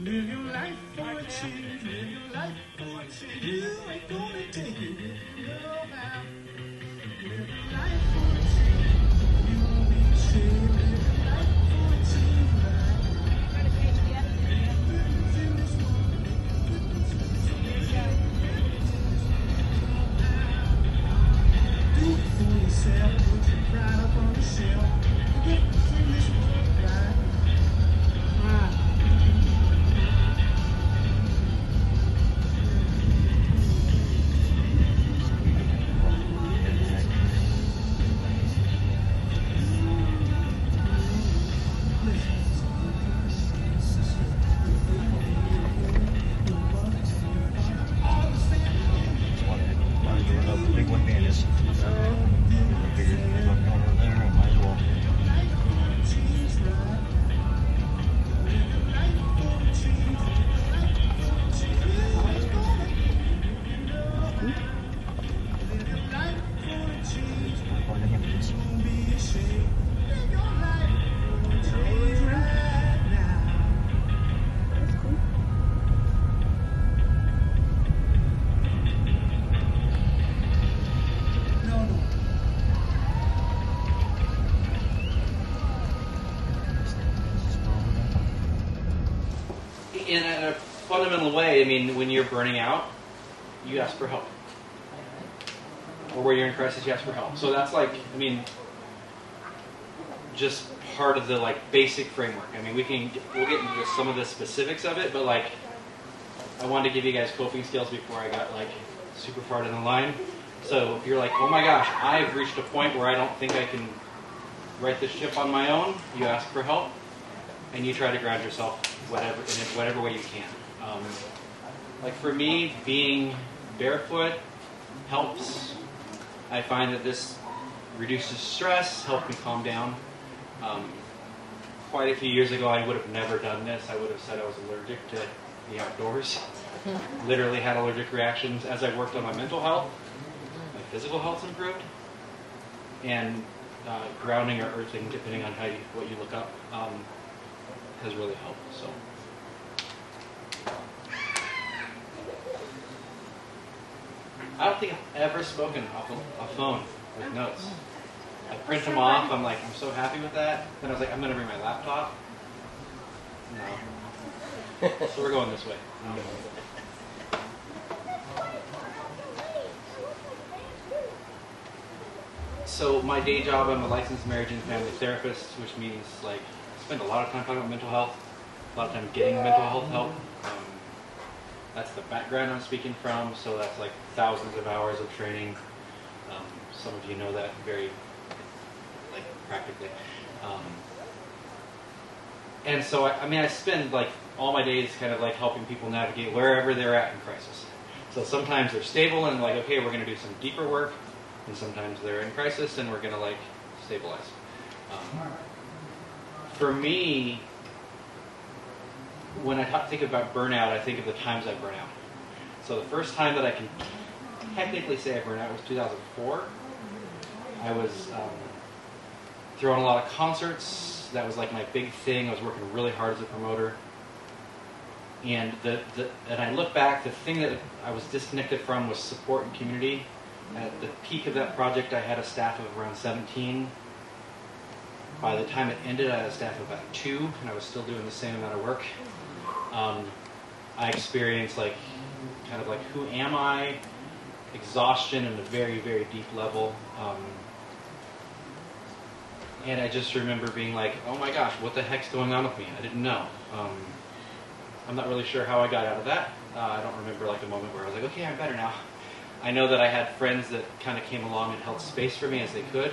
Live your life for a change, live your life for a change. You ain't gonna take it if you know how. Live your life for a change, you won't be ashamed. Live your life for a change, right? Make a difference in this world, make a difference in this world. Do it for yourself, put your pride up on the shelf. Make a difference in this world, right? In a fundamental way, I mean, when you're burning out, you ask for help. Or where you're in crisis, you ask for help. So that's like, I mean, just part of the like basic framework. I mean, we'll get into some of the specifics of it, but like, I wanted to give you guys coping skills before I got like super far down the line. So if you're like, oh my gosh, I've reached a point where I don't think I can right this ship on my own, you ask for help, and you try to ground yourself in whatever way you can. Like for me, being barefoot helps. I find that this reduces stress, helps me calm down. Quite a few years ago, I would have never done this. I would have said I was allergic to the outdoors. Literally had allergic reactions. As I worked on my mental health, my physical health improved, and grounding or earthing, depending on what you look up, has really helped. So. I don't think I've ever spoken off a phone with notes. I print them off. I'm like, I'm so happy with that. Then I was like, I'm going to bring my laptop. No. So we're going this way. So my day job, I'm a licensed marriage and family therapist, which means like I spend a lot of time talking about mental health, a lot of time getting mental health help. That's the background I'm speaking from, so that's like thousands of hours of training. Some of you know that very, like, practically. And so, I spend like all my days kind of like helping people navigate wherever they're at in crisis. So sometimes they're stable and like, okay, we're going to do some deeper work, and sometimes they're in crisis and we're going to like stabilize. For me, when I think about burnout, I think of the times I burn out. So the first time that I can technically say I burned out was 2004. I was throwing a lot of concerts. That was like my big thing. I was working really hard as a promoter. And and I look back, the thing that I was disconnected from was support and community. At the peak of that project, I had a staff of around 17. By the time it ended, I had a staff of about 2, and I was still doing the same amount of work. I experienced like, kind of like, who am I? Exhaustion at a very, very deep level. And I just remember being like, oh my gosh, what the heck's going on with me? I didn't know. I'm not really sure how I got out of that. I don't remember like a moment where I was like, okay, I'm better now. I know that I had friends that kind of came along and held space for me as they could.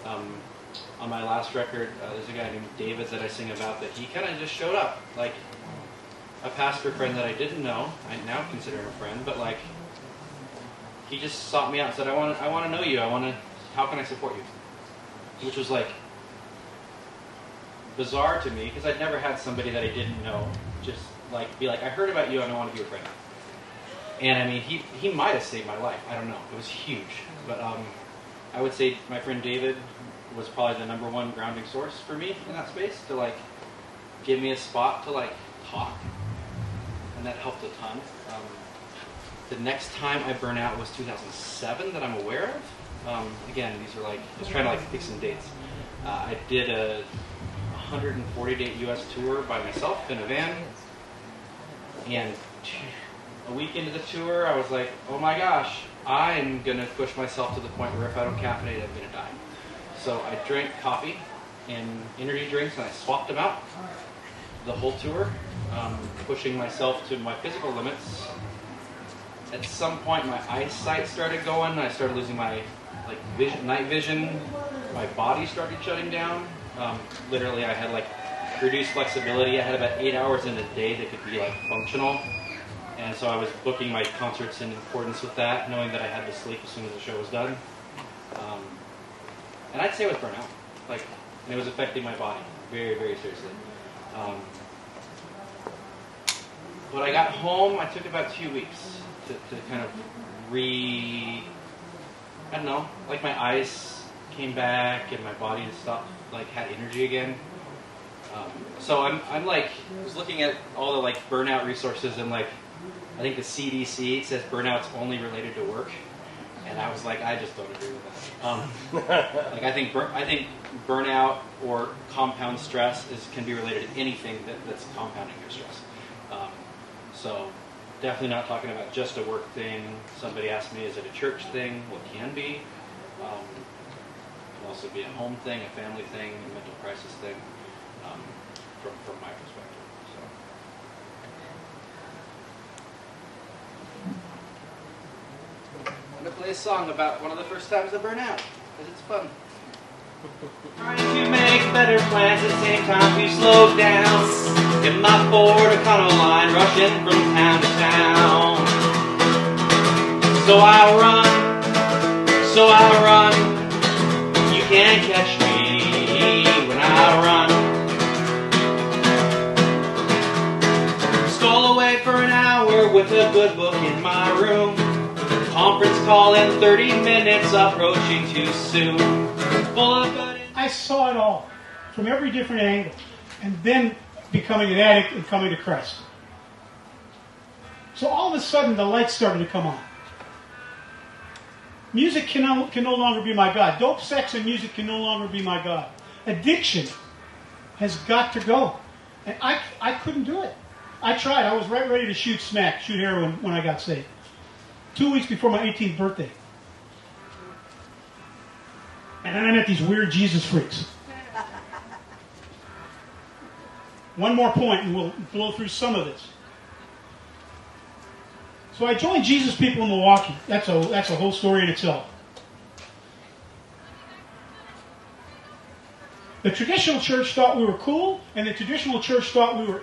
On my last record, there's a guy named David that I sing about that he kind of just showed up. Like a pastor friend that I didn't know, I now consider him a friend, but like he just sought me out and said, I want to know you. How can I support you? Which was like bizarre to me because I'd never had somebody that I didn't know just be like, I heard about you and I want to be your friend. And I mean, he might have saved my life. I don't know. It was huge. But I would say my friend David was probably the #1 grounding source for me in that space to like give me a spot to like talk. And that helped a ton. The next time I burnt out was 2007 that I'm aware of. Again, these are like, I was trying to like pick some dates. I did a 140-day US tour by myself in a van. And a week into the tour, I was like, oh my gosh, I'm going to push myself to the point where if I don't caffeinate, I'm going to die. So I drank coffee and energy drinks, and I swapped them out the whole tour, pushing myself to my physical limits. At some point, my eyesight started going. I started losing my night vision. My body started shutting down. Literally, I had like reduced flexibility. I had about 8 hours in a day that could be like functional. And so I was booking my concerts in accordance with that, knowing that I had to sleep as soon as the show was done. And I'd say it was burnout. Like, and it was affecting my body very, very seriously. But I got home, I took about 2 weeks to kind of I don't know, like my eyes came back and my body stopped, like had energy again. So I'm like, I was looking at all the like burnout resources, and like, I think the CDC says burnout's only related to work. And I was like, I just don't agree with that. Like I think burnout or compound stress can be related to anything that's compounding your stress. So definitely not talking about just a work thing. Somebody asked me, is it a church thing? Well, it can be. It can also be a home thing, a family thing, a mental crisis thing, from my perspective. So. I'm going to play a song about one of the first times I burn out, because it's fun. Trying to make better plans at the same time to slow down. Get my Ford Econo line rushing from town to town. So I run. You can't catch me when I run. Stole away for an hour with a good book in my room. Conference call in 30 minutes, approaching too soon. Full of good. I saw it all from every different angle, and then becoming an addict and coming to Christ. So all of a sudden, the lights started to come on. Music can no longer be my God. Dope, sex, and music can no longer be my God. Addiction has got to go. And I couldn't do it. I tried. I was right ready to shoot heroin when I got saved. 2 weeks before my 18th birthday. And then I met these weird Jesus freaks. One more point and we'll blow through some of this. So I joined Jesus People in Milwaukee. That's a whole story in itself. The traditional church thought we were cool, and the traditional church thought we were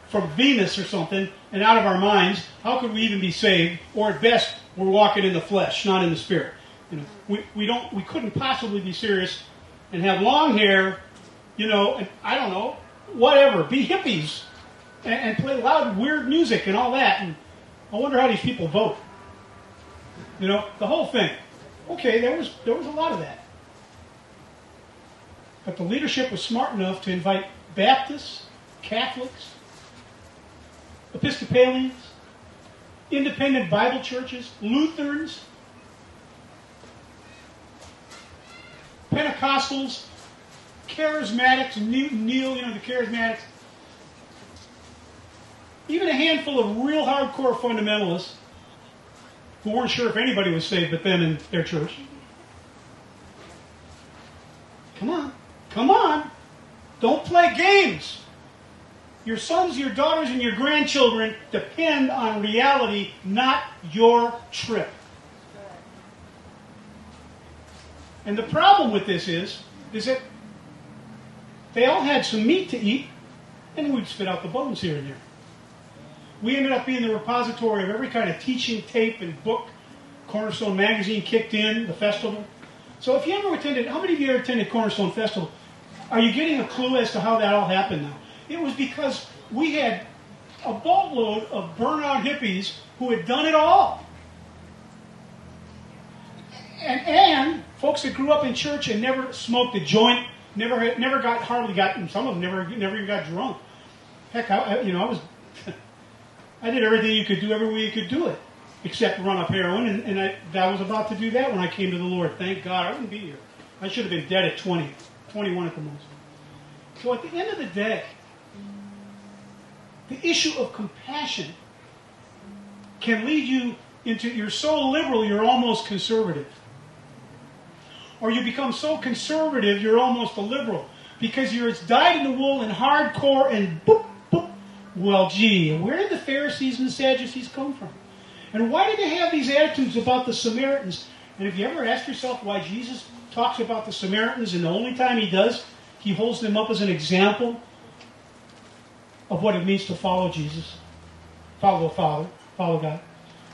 from Venus or something, and out of our minds. How could we even be saved? Or at best, we're walking in the flesh, not in the spirit. You know, we couldn't possibly be serious and have long hair, and I don't know, whatever, be hippies and play loud, weird music and all that. And I wonder how these people vote. The whole thing. Okay, there was a lot of that. But the leadership was smart enough to invite Baptists, Catholics, Episcopalians, independent Bible churches, Lutherans, Pentecostals, Charismatics, Neil, the Charismatics, even a handful of real hardcore fundamentalists who weren't sure if anybody was saved but them in their church. Come on. Don't play games. Your sons, your daughters, and your grandchildren depend on reality, not your trip. And the problem with this is that they all had some meat to eat, and we'd spit out the bones here and there. We ended up being the repository of every kind of teaching tape and book. Cornerstone Magazine kicked in, the festival. So if you ever attended, how many of you ever attended Cornerstone Festival? Are you getting a clue as to how that all happened now? It was because we had a boatload of burnout hippies who had done it all. And folks that grew up in church and never smoked a joint, hardly got, and some of them never even got drunk. Heck, I did everything you could do, every way you could do it, except run up heroin, and I was about to do that when I came to the Lord. Thank God, I wouldn't be here. I should have been dead at 20, 21 at the most. So at the end of the day, the issue of compassion can lead you into, you're so liberal, you're almost conservative. Or you become so conservative, you're almost a liberal. Because you're as dyed-in-the-wool and hardcore and boop, boop. Well, gee, where did the Pharisees and the Sadducees come from? And why did they have these attitudes about the Samaritans? And have you ever asked yourself why Jesus talks about the Samaritans, and the only time he does, he holds them up as an example of what it means to follow Jesus, follow the Father, follow God.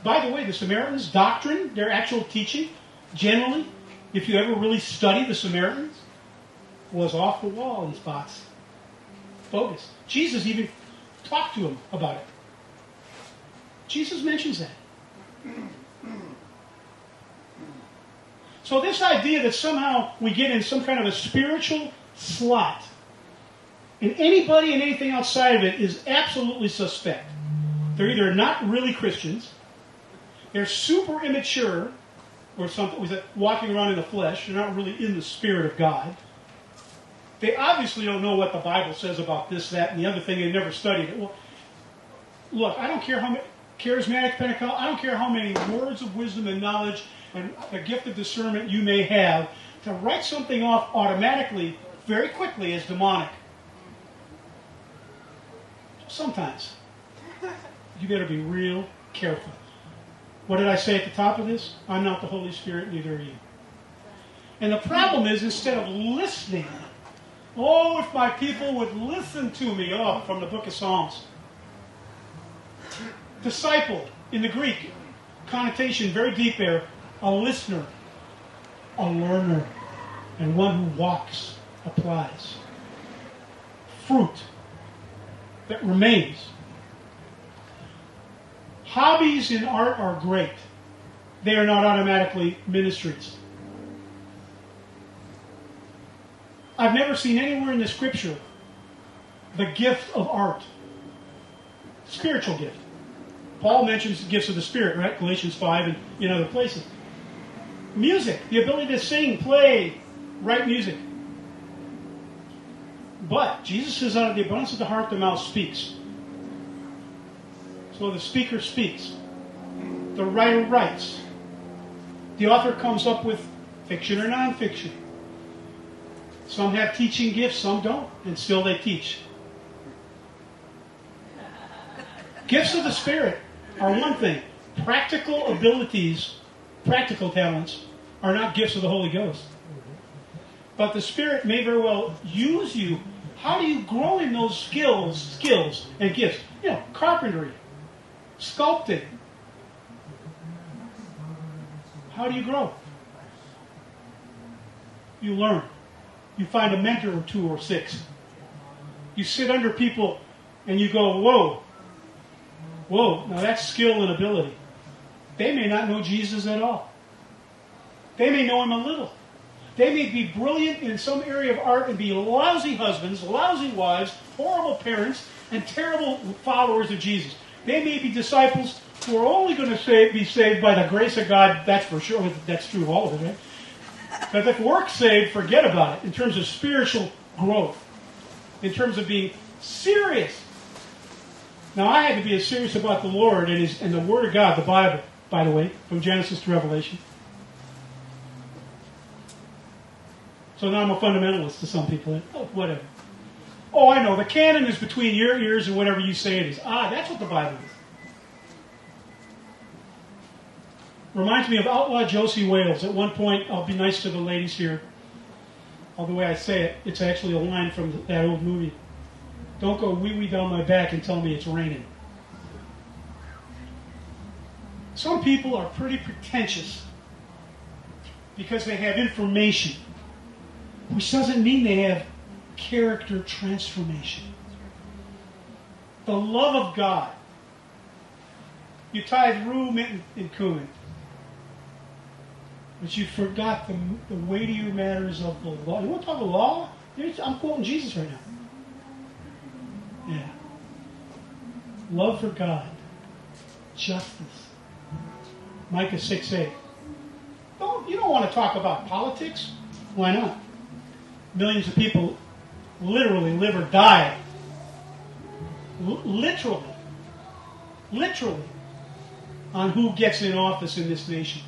By the way, the Samaritans' doctrine, their actual teaching, generally, if you ever really study the Samaritans, was off the wall in spots. Bogus. Jesus even talked to them about it. Jesus mentions that. So this idea that somehow we get in some kind of a spiritual slot, and anybody and anything outside of it is absolutely suspect. They're either not really Christians, they're super immature, or something, walking around in the flesh, they're not really in the Spirit of God. They obviously don't know what the Bible says about this, that, and the other thing. They never studied it. Well, look, I don't care how many charismatic Pentecost, I don't care how many words of wisdom and knowledge and the gift of discernment you may have, to write something off automatically, very quickly, as demonic. Sometimes. You better be real careful. What did I say at the top of this? I'm not the Holy Spirit, neither are you. And the problem is, instead of listening, oh, if my people would listen to me, from the book of Psalms. Disciple, in the Greek, connotation very deep there, a listener, a learner, and one who walks, applies. Fruit that remains. Hobbies in art are great. They are not automatically ministries. I've never seen anywhere in the Scripture the gift of art. Spiritual gift. Paul mentions the gifts of the Spirit, right? Galatians 5 and in other places. Music, the ability to sing, play, write music. But Jesus says, out of the abundance of the heart, the mouth speaks. So the speaker speaks. The writer writes. The author comes up with fiction or nonfiction. Some have teaching gifts, some don't, and still they teach. Gifts of the Spirit are one thing. Practical abilities, practical talents, are not gifts of the Holy Ghost. But the Spirit may very well use you. How do you grow in those skills and gifts? Carpentry, sculpting. How do you grow? You learn. You find a mentor or two or six. You sit under people and you go, whoa, now that's skill and ability. They may not know Jesus at all. They may know him a little. They may be brilliant in some area of art and be lousy husbands, lousy wives, horrible parents, and terrible followers of Jesus. They may be disciples who are only going to be saved by the grace of God. That's for sure. That's true of all of it, right? But if we're saved, forget about it in terms of spiritual growth, in terms of being serious. Now, I had to be as serious about the Lord and the Word of God, the Bible, by the way, from Genesis to Revelation. So now I'm a fundamentalist to some people. Oh, whatever. Oh, I know. The canon is between your ears and whatever you say it is. That's what the Bible is. Reminds me of Outlaw Josie Wales. At one point, I'll be nice to the ladies here. All the way I say it, it's actually a line from that old movie. Don't go wee-wee down my back and tell me it's raining. Some people are pretty pretentious because they have information, which doesn't mean they have character transformation. The love of God. You tithe rue, mint, and cumin. But you forgot the weightier matters of the law. You want to talk about law? I'm quoting Jesus right now. Yeah. Love for God. Justice. Micah 6:8. You don't want to talk about politics? Why not? Millions of people literally live or die. Literally on who gets in office in this nation.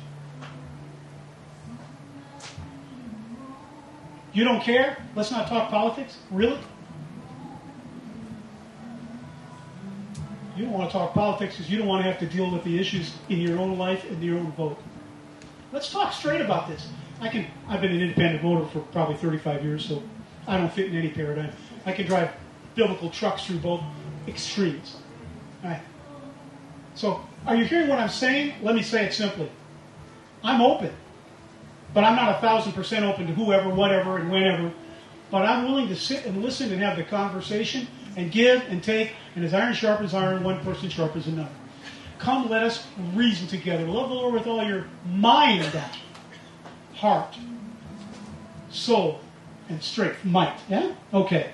You don't care? Let's not talk politics? Really? You don't want to talk politics because you don't want to have to deal with the issues in your own life and your own vote. Let's talk straight about this. I've been an independent voter for probably 35 years, so I don't fit in any paradigm. I can drive biblical trucks through both extremes. All right. So, are you hearing what I'm saying? Let me say it simply. I'm open. But I'm not 1,000% open to whoever, whatever, and whenever. But I'm willing to sit and listen and have the conversation and give and take. And as iron sharpens iron, one person sharpens another. Come, let us reason together. Love the Lord with all your mind, heart, soul, and strength. Might. Yeah? Okay.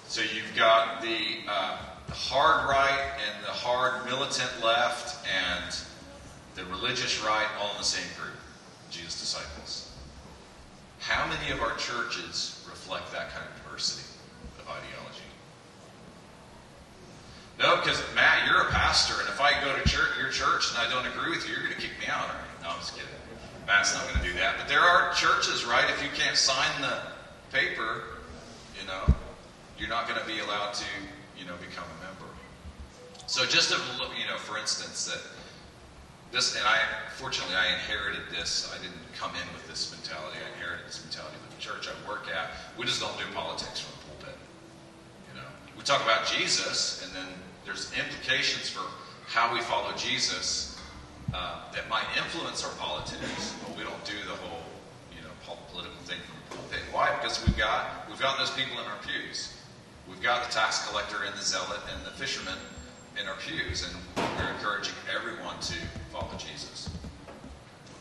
So you've got the hard right and the hard militant left and the religious right all in the same group, Jesus' disciples. How many of our churches reflect that kind of diversity of ideology? No, because Matt, you're a pastor, and if I go to your church and I don't agree with you, you're going to kick me out, right? No, I'm just kidding. Matt's not going to do that. But there are churches, right? If you can't sign the paper, you're not going to be allowed to, become a member. So just to look, for instance, that this, and fortunately I inherited this. I didn't come in with this mentality. I inherited this mentality from the church I work at. We just don't do politics from the pulpit. We talk about Jesus, and then there's implications for how we follow Jesus that might influence our politics, but we don't do the whole, political thing from the pulpit. Why? Because we've got those people in our pews. We've got the tax collector and the zealot and the fisherman in our pews, and we're encouraging everyone to follow Jesus.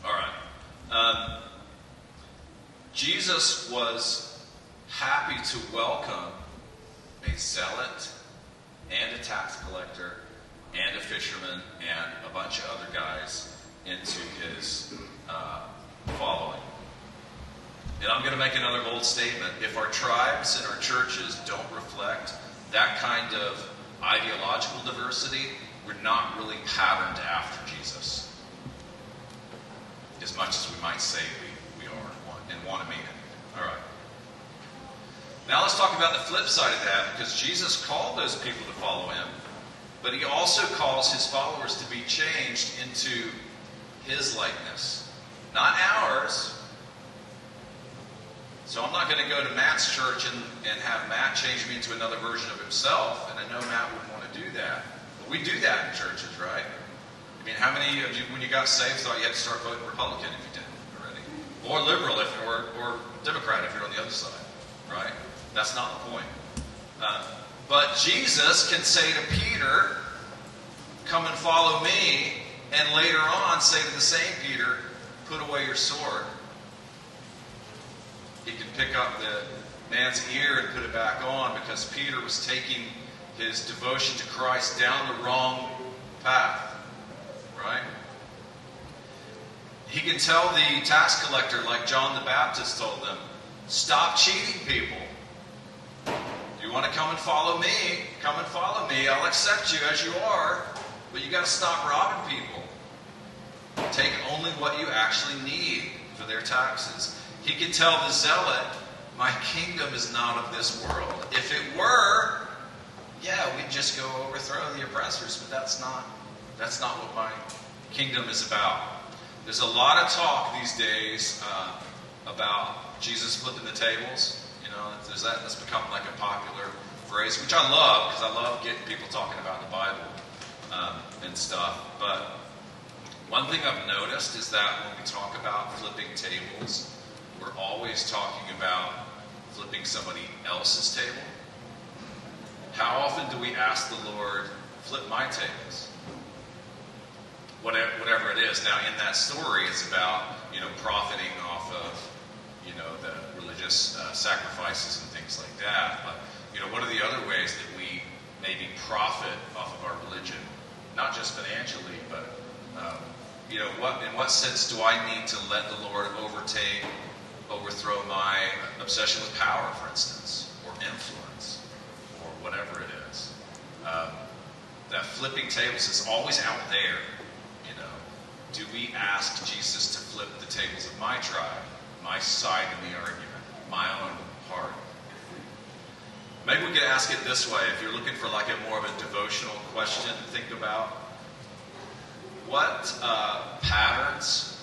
All right. Jesus was happy to welcome a zealot and a tax collector and a fisherman and a bunch of other guys into his following. And I'm going to make another bold statement. If our tribes and our churches don't reflect that kind of ideological diversity, we're not really patterned after Jesus. As much as we might say we are and want to mean it. All right. Now let's talk about the flip side of that, because Jesus called those people to follow him, but he also calls his followers to be changed into his likeness. Not ours. So I'm not going to go to Matt's church and have Matt change me into another version of himself, and I know Matt wouldn't want to do that. But we do that in churches, right? I mean, how many of you, when you got saved, thought you had to start voting Republican if you didn't already? Or liberal or Democrat if you're on the other side, right? That's not the point. But Jesus can say to Peter, come and follow me, and later on say to the same Peter, put away your sword. He can pick up the man's ear and put it back on because Peter was taking his devotion to Christ down the wrong path. Right? He can tell the tax collector, like John the Baptist told them, stop cheating people. You want to come and follow me? Come and follow me. I'll accept you as you are, but you got to stop robbing people. Take only what you actually need for their taxes. He can tell the zealot, my kingdom is not of this world. If it were, yeah, we just go overthrow the oppressors, but that's not what my kingdom is about. There's a lot of talk these days about Jesus flipping the tables. You know, that's become like a popular phrase, which I love, because I love getting people talking about the Bible and stuff. But one thing I've noticed is that when we talk about flipping tables, we're always talking about flipping somebody else's table. How often do we ask the Lord, flip my tables? Whatever it is. Now, in that story, it's about, profiting off of, the religious sacrifices and things like that. But, what are the other ways that we maybe profit off of our religion? Not just financially, but, in what sense do I need to let the Lord overthrow my obsession with power, for instance, or influence, or whatever it is? That flipping tables is always out there. Do we ask Jesus to flip the tables of my tribe, my side in the argument, my own heart? Maybe we could ask it this way. If you're looking for like a more of a devotional question to think about, what patterns,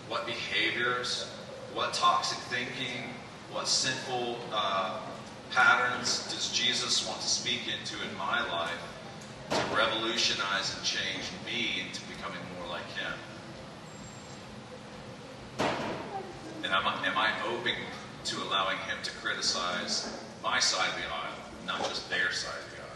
what behaviors, what toxic thinking, what sinful patterns does Jesus want to speak into in my life to revolutionize and change me into becoming more like Him? And am I open to allowing Him to criticize my side of the aisle, not just their side of the aisle?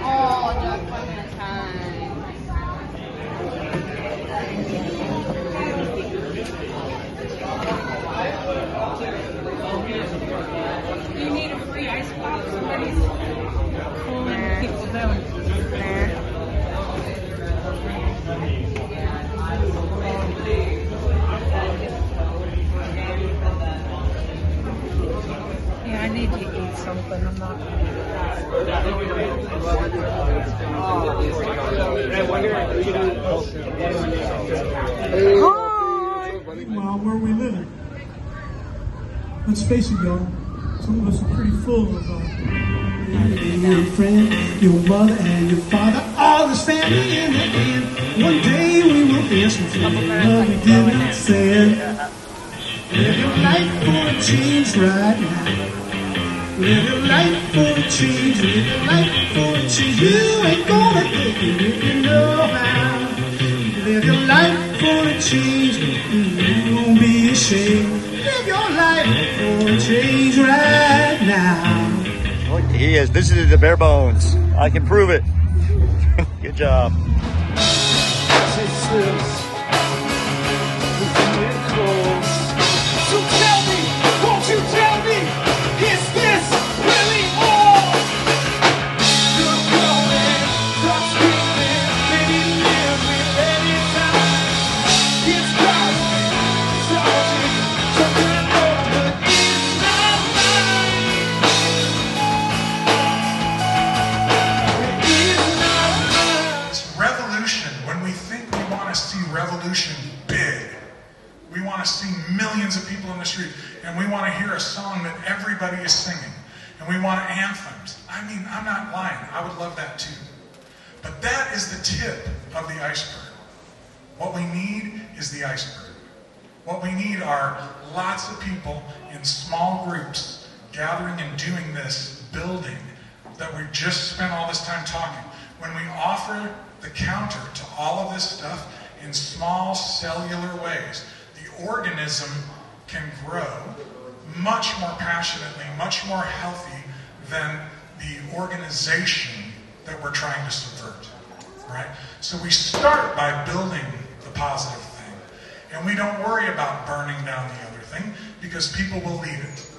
Oh, just Clementine. Do you need a free ice box? Somebody's cooling people down. Yeah, I need to eat something. I'm not. Well, where are we living? Let's face it, y'all. Some of us are pretty full of your friend, your mother, and your father, all this family in the end. One day we will answer for the love we did not say. Live your life for a change right now. Live your life for a change. Live your life for a change. You ain't gonna take it if you know how. Live your life for a change. You won't be ashamed. Live your life for a change right now. Oh, he has visited the bare bones. I can prove it. Good job. So tell me, won't you tell me, is this really all? You're going, stop screaming, maybe live with any time. It's cosmic, salty, something over in my mind. It is not mine. It's revolution. When we think we want to see revolution big, we want to see millions of people in the street, and we want to hear a song that everybody is singing, and we want anthems. I mean, I'm not lying. I would love that too. But that is the tip of the iceberg. What we need is the iceberg. What we need are lots of people in small groups gathering and doing this, building, that we've just spent all this time talking. When we offer the counter to all of this stuff in small cellular ways, the organism can grow much more passionately, much more healthy than the organization that we're trying to subvert, right? So we start by building the positive thing, and we don't worry about burning down the other thing, because people will lead it,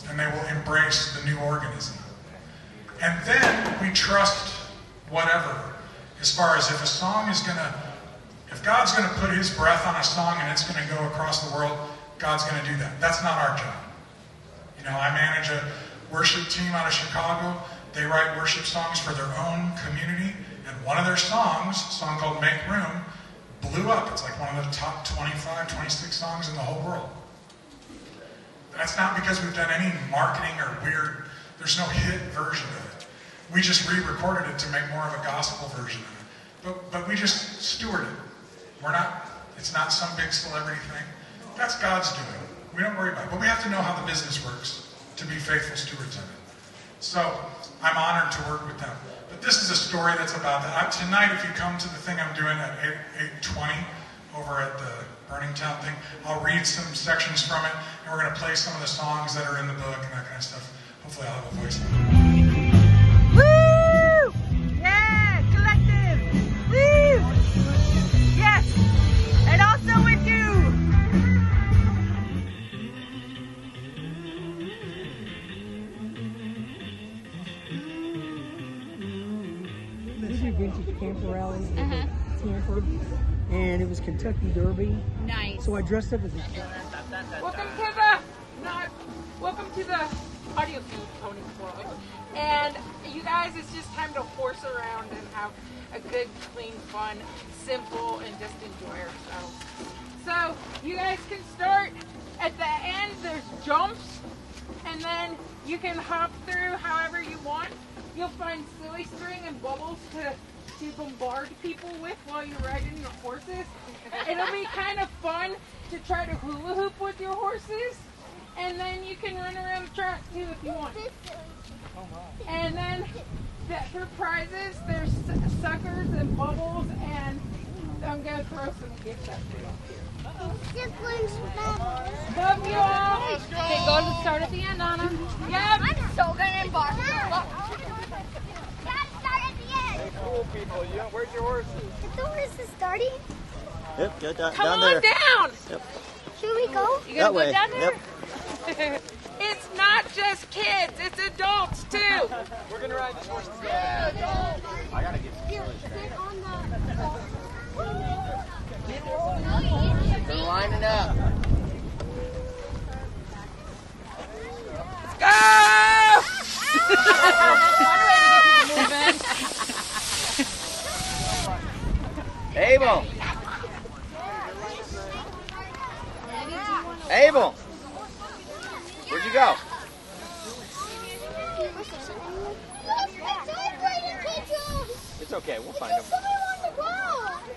and they will embrace the new organism. And then we trust whatever, as far as if a song is if God's going to put His breath on a song and it's going to go across the world, God's going to do that. That's not our job. You know, I manage a worship team out of Chicago. They write worship songs for their own community, and one of their songs, a song called Make Room, blew up. It's like one of the top 25, 26 songs in the whole world. That's not because we've done any marketing or weird, there's no hit version of it. We just re-recorded it to make more of a gospel version of it. But we just steward it. It's not some big celebrity thing. That's God's doing. We don't worry about it. But we have to know how the business works to be faithful stewards of it. So I'm honored to work with them. But this is a story that's about that. Tonight, if you come to the thing I'm doing at 8:20 over at the Burning Town thing, I'll read some sections from it, and we're going to play some of the songs that are in the book and that kind of stuff. Hopefully I'll have a voice. Woo! Yeah, collective! Woo! Yes! And also with you! We do vintage camper rallies in Stanford, and it was Kentucky Derby. Nice. So I dressed up as a Welcome to the Audiofeed pony world. And you guys, it's just time to horse around and have a good, clean, fun, simple, and just enjoy ourselves. So you guys can start at the end. There's jumps, and then you can hop through however you want. You'll find silly string and bubbles to bombard people with while you're riding your horses. It'll be kind of fun to try to hula hoop with your horses. And then you can run around the track too if you want. And then for prizes, there's suckers and bubbles, and I'm going to throw some gifts at you. Love you all. Okay, go to start at the end, Anna. Yeah. I'm so gonna embark. Cool people, where's your horses? Is the horses starting? Yep, get down Come there. on down. Yep. Should we go? You That gonna way. go down there? Yep. It's not just kids, it's adults too. We're gonna ride this horse together. I gotta get Here, sit on the... They're lining up. Go! Abel! Abel! Where'd you go? It's okay, we'll find him.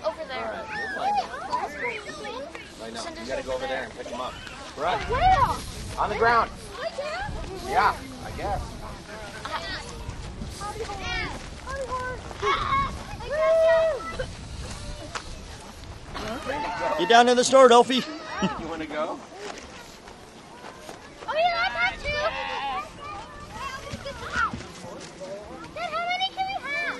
Over there. Alright, we'll find him. I know, you gotta go over there and pick him up. Run. Where? On the ground. Yeah, I guess. Get down to the store, Elphie. You wanna go? Oh yeah, I got you. Dad, how many can we have?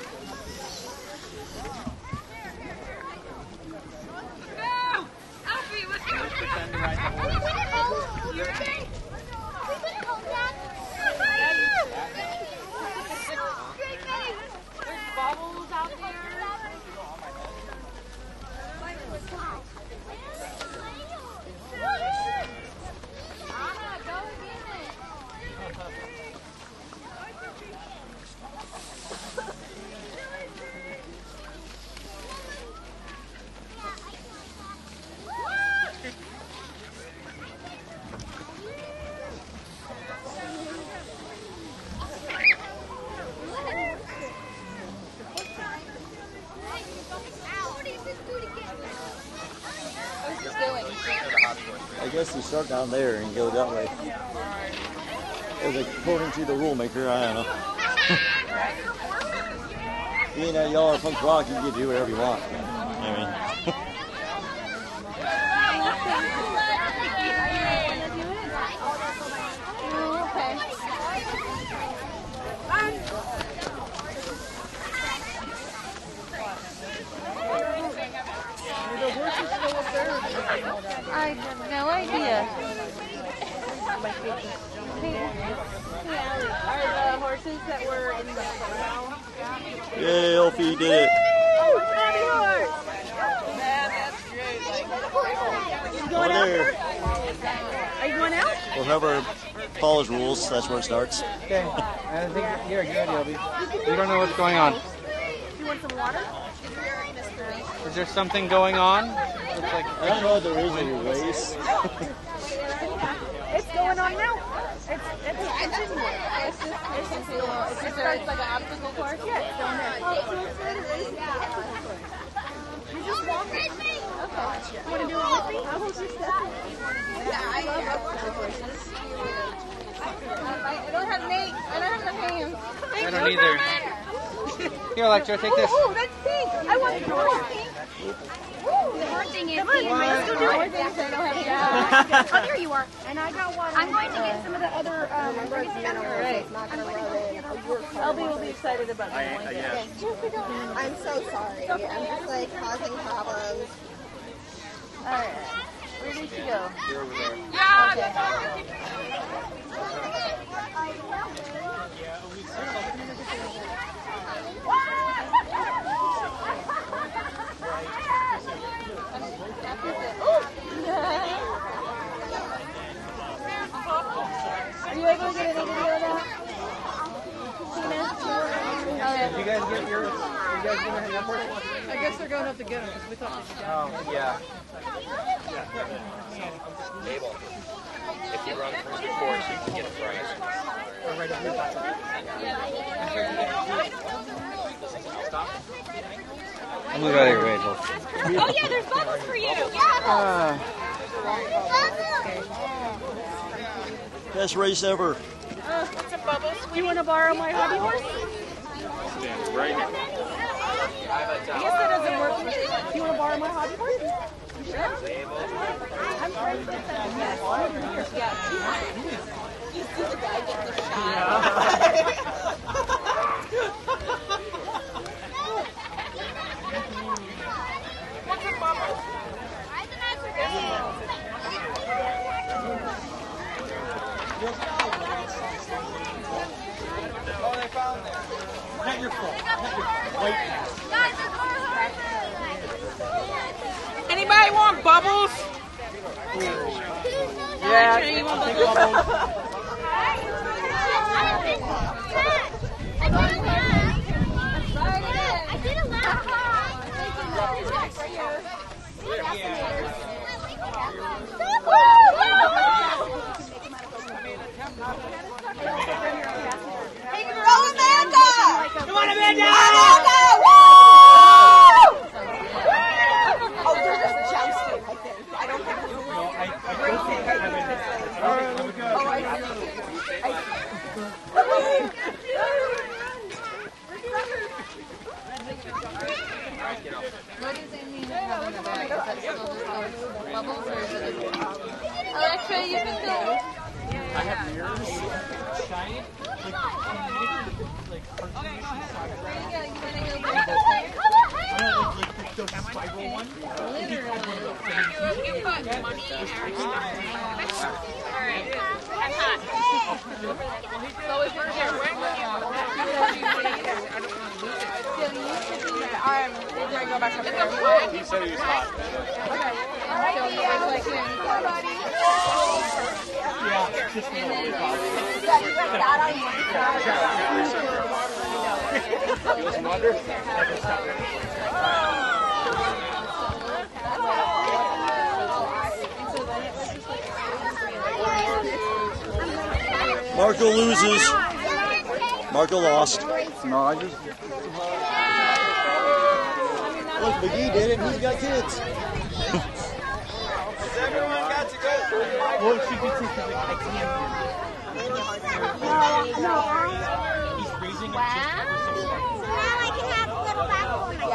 Go! Elphie, let's go. Pretend to ride the horse. We went home. We went home, Dad. Great game. There's bubbles out there. Anna, go get it. I guess you start down there and go that way. As according to the rule maker, I don't know. Being that y'all are punk rock, you can do whatever you want. I mean. I have no idea. Are the horses that were in the photo? Yay, Elphie did it. You going out there. first? Are you going out? We'll have our Follow his rules. That's where it starts. Okay. I think you're good, Elphie. We don't know what's going on. You want some water? Is there something going on? Looks like I don't know if there is a race. It's going on now. It's Is there like an obstacle course? yeah, it's down there. You just walk it. Okay. You want to do it with me? I will just step in. Yeah, I love obstacle courses. I don't have Nate. I don't have the hands. I don't either. Here, Electra, take this. Oh, that's pink. I want the more pink. The hard thing is, Come on, let's go do it. Oh, here you are. And I got one. I'm going to get some of the other, Elphie will be excited about this one. I'm so sorry. I'm just like causing problems. Alright. Where did she go? You're over there. Are you able to get any video of that? Did you guys get yours? You guys gonna hang up for it? I guess they're going up to get them because we thought they should. Oh, yeah. Abel, if you run first course, you can get a prize. I'll move out of your way, Joel. oh yeah, there's bubbles for you. Best race ever. Some bubbles. You want to borrow my hobby horse? Right here. I guess that doesn't work. You want to borrow my hobby horse? You sure? I'm friends with them. Yes. You see the guy get the shot. What's a bubble? Oh, they found it. Not your fault. Not your white pass. Anybody want bubbles? Yeah, You want take bubbles? I did a lap. Hey, girl, Amanda! Come on, Amanda! Amanda! Woo! Oh, they're just jousting, I think. I don't think it's racing. Alexa, you can go. I have mirrors. Shiny. Those spiral ones. You put money in our Alright. I'm hot. So if you're here, when you We're going to go back up there. He said he was hot. Marco loses. Marco lost. No, I just. Look, McGee did it. He's got kids. Everyone got to go. Well, it should be too because I can't. He's raising a Now I can have a little apple in my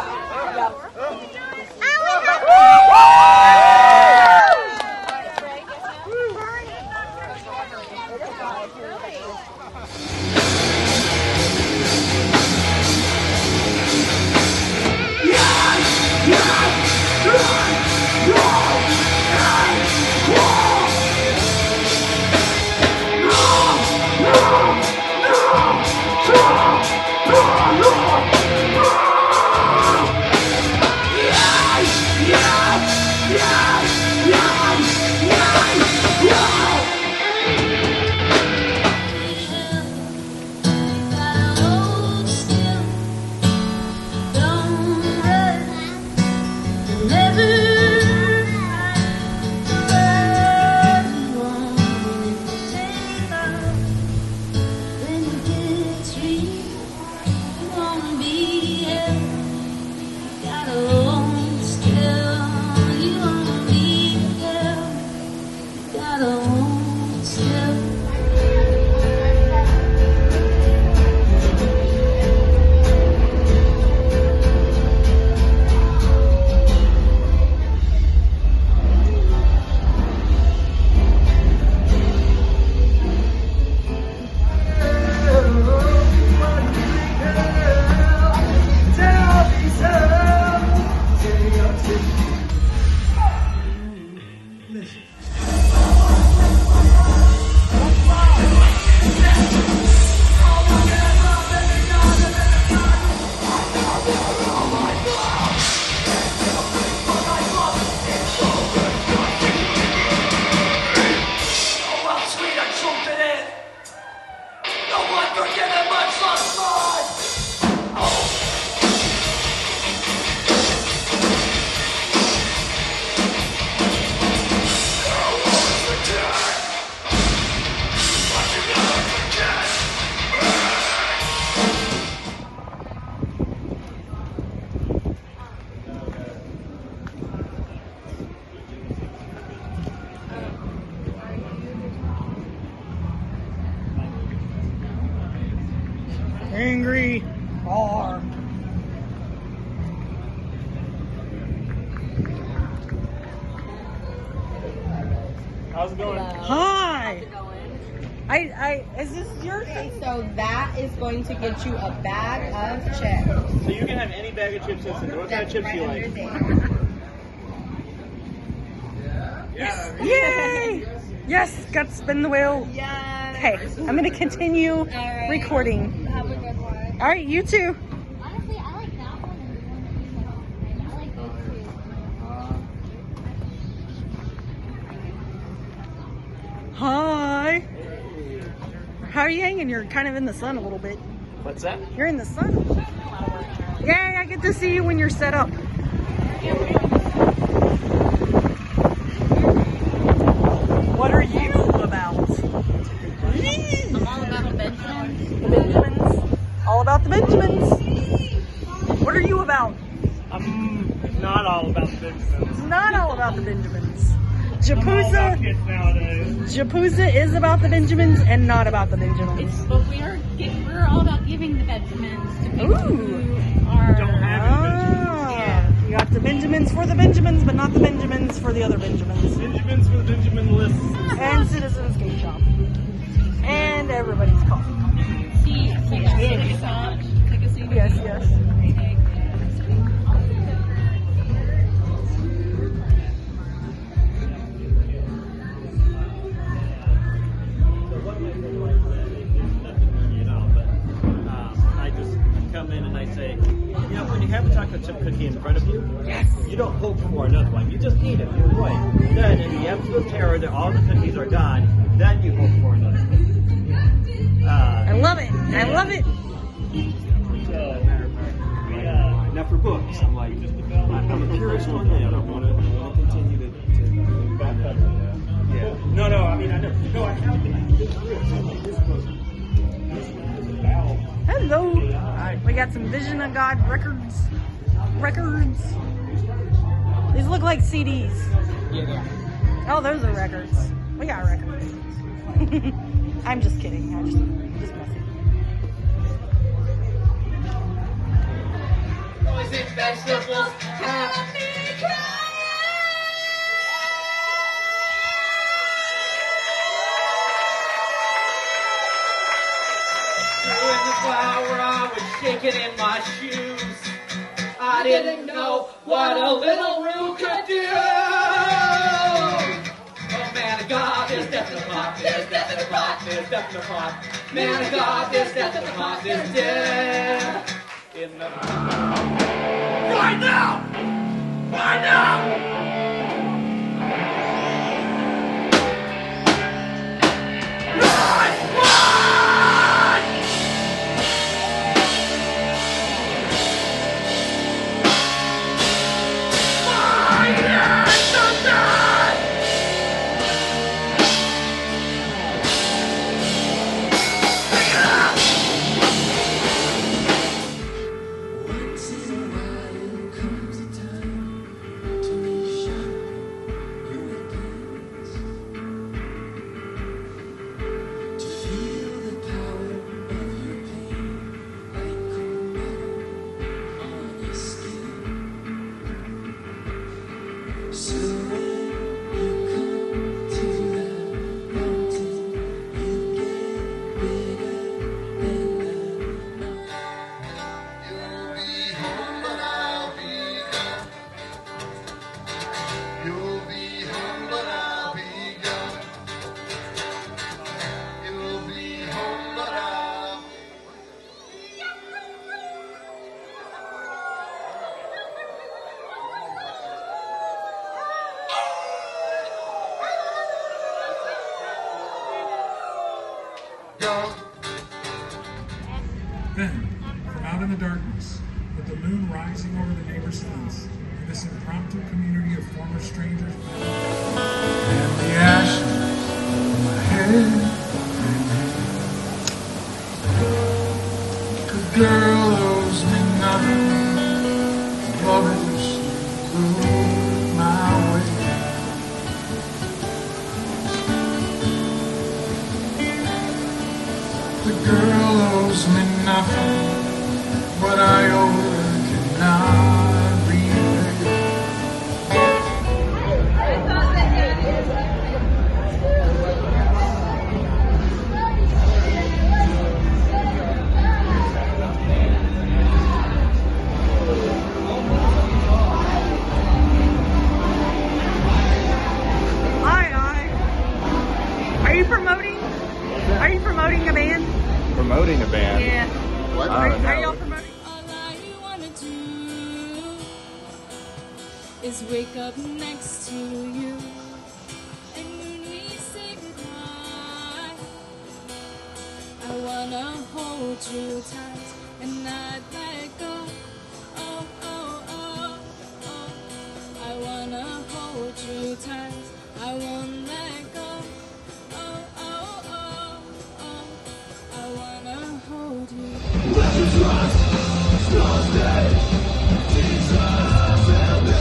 No! angry. Roar. How's it going? Hi. Is this yours? Okay, so that is going to get you a bag of chips. So you can have any bag of chips in there. What kind of chips do you like? Yay! Yes, got to spin the wheel. Yes. Okay, I'm going to continue recording. Have a good one. All right, you too. Honestly, I like that one and the one that I like those two. Hi. How are you hanging? You're kind of in the sun a little bit. What's that? You're in the sun. Yay, I get to see you when you're set up. What are you about? I'm all about the Benjamins. The Benjamins. All about the Benjamins. What are you about? I'm not all about the Benjamins. Not all about the Benjamins. I'm all about kids nowadays. Japuza is about the Benjamins and not about the Benjamins. But we're all about giving the Benjamins to people who are. Don't have any Benjamins. Yeah. You got the Benjamins for the Benjamins, but not the Benjamins for the other Benjamins. Benjamins for the Benjamin lists. And Citizens Skate Shop. And everybody's coffee. Take a seat. Yes, yes. I just come in and I say, when you have a chocolate chip cookie in front of you, you don't hope for another one. You just eat it. You enjoy it. Then, in the absolute terror that all the cookies are gone, then you hope for another one. I love it. I love it. Now for books, I'm like, I'm a curious one man. I want to continue to back up. Yeah. No, I mean, I know. No, I have been. This was about. Hello. We got some Vision of God records. These look like CDs. Yeah. Oh, those are records. We got records. I'm just kidding. I'm just messing. Boys in vegetables have me Doing the flower, I was shaking in my shoes. I didn't know what a little room could do. Oh man of God, there's death in the pot, there's death in the pot, there's death in the pot. Man of God, there's death in the pot, there's death in the pot. Right now! Right now! Then, from out in the darkness, with the moon rising over the neighbor's fence, in this impromptu community of former strangers, and the ashes on my head. The girl owes me nothing. Lovers blew my way. The girl owes me nothing. often what I owe her cannot repay. Are you promoting a band? Promoting a band? Yeah. What? Are y'all promoting? All I wanna do is wake up next to you, and when we say goodbye, I wanna hold you tight and not let go. Oh, oh, oh, oh. I wanna hold you tight. I won't let go. Oh, oh, oh, oh. I wanna hold you. Let you trust, trust me. Jesus, help me.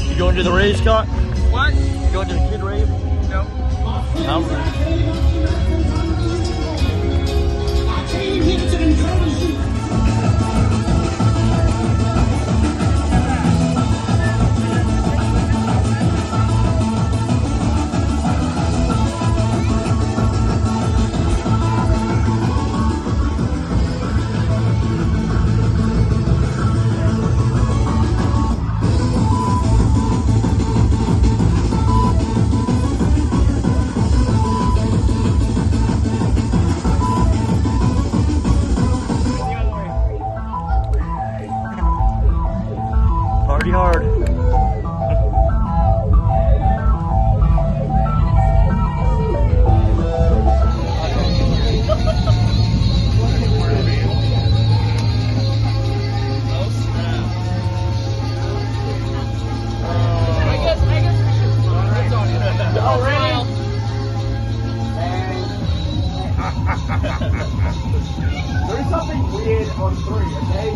You going to the rave, Scott? What? You going to the kid rave? No. Party hard. There's something weird on 3, okay?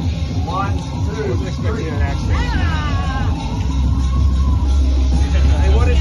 1, 2, 3. Hey, what is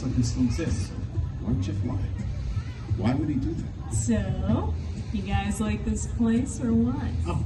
Like this still exists. Why would Jeff lie? Why would he do that? So, you guys like this place or what? Oh,